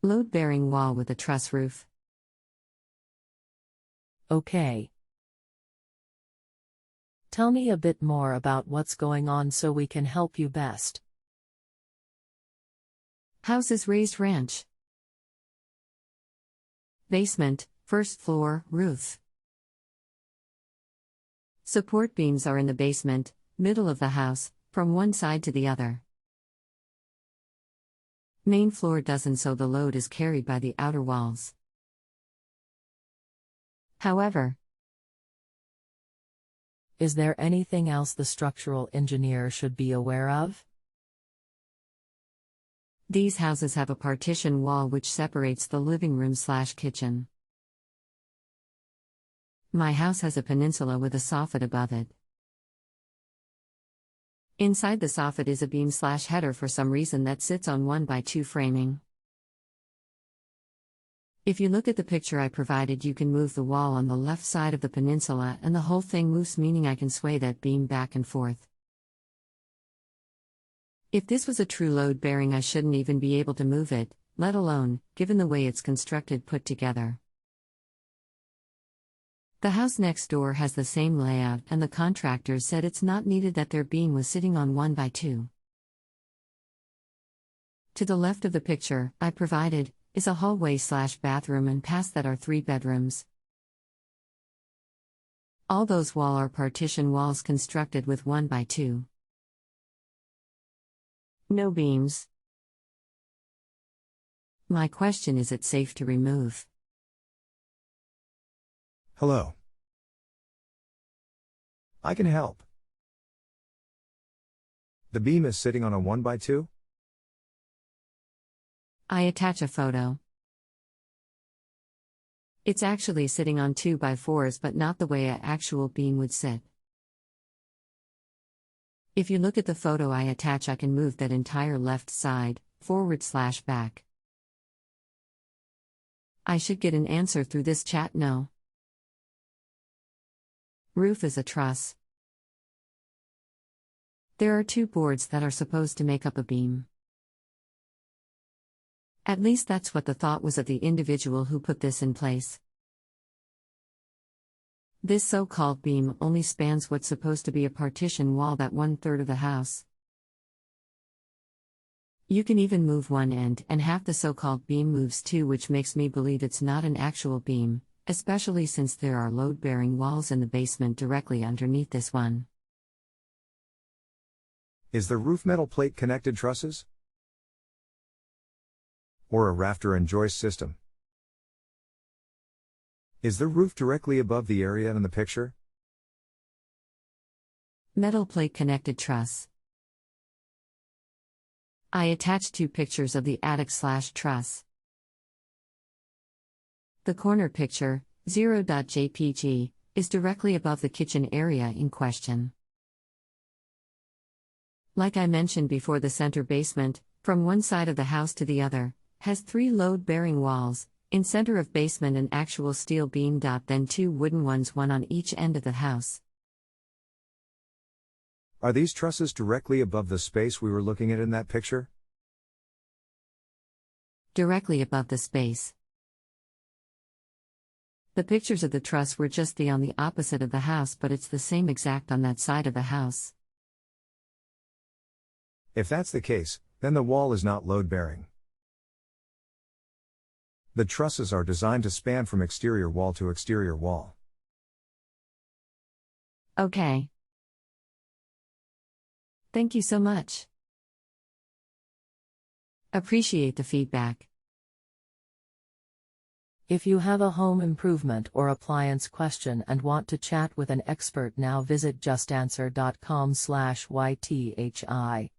Load-bearing wall with a truss roof. Okay. Tell me a bit more about what's going on so we can help you best. House is raised ranch. Basement, first floor, roof. Support beams are in the basement, middle of the house, from one side to the other. Main floor doesn't, so the load is carried by the outer walls. However, is there anything else the structural engineer should be aware of? These houses have a partition wall which separates the living room/kitchen. My house has a peninsula with a soffit above it. Inside the soffit is a beam/header for some reason that sits on 1x2 framing. If you look at the picture I provided, you can move the wall on the left side of the peninsula and the whole thing moves, meaning I can sway that beam back and forth. If this was a true load bearing, I shouldn't even be able to move it, let alone, given the way it's constructed, put together. The house next door has the same layout, and the contractors said it's not needed that their beam was sitting on 1x2. To the left of the picture I provided is a hallway/bathroom, and past that are 3 bedrooms. All those walls are partition walls constructed with 1x2. No beams. My question is it safe to remove? Hello. I can help. The beam is sitting on a 1x2? I attach a photo. It's actually sitting on 2x4s, but not the way an actual beam would sit. If you look at the photo I attach, I can move that entire left side, forward/back. I should get an answer through this chat. No. Roof is a truss. There are 2 boards that are supposed to make up a beam. At least that's what the thought was of the individual who put this in place. This so-called beam only spans what's supposed to be a partition wall, that 1/3 of the house. You can even move one end, and half the so-called beam moves too, which makes me believe it's not an actual beam, especially since there are load-bearing walls in the basement directly underneath this one. Is the roof metal plate connected trusses? Or a rafter and joist system? Is the roof directly above the area in the picture? Metal plate connected truss. I attached 2 pictures of the attic/truss. The corner picture, 0.jpg, is directly above the kitchen area in question. Like I mentioned before, the center basement, from one side of the house to the other, has 3 load-bearing walls, in center of basement an actual steel beam. Then 2 wooden ones, one on each end of the house. Are these trusses directly above the space we were looking at in that picture? Directly above the space. The pictures of the truss were just on the opposite of the house, but it's the same exact on that side of the house. If that's the case, then the wall is not load-bearing. The trusses are designed to span from exterior wall to exterior wall. Okay. Thank you so much. Appreciate the feedback. If you have a home improvement or appliance question and want to chat with an expert now, visit justanswer.com/ythi.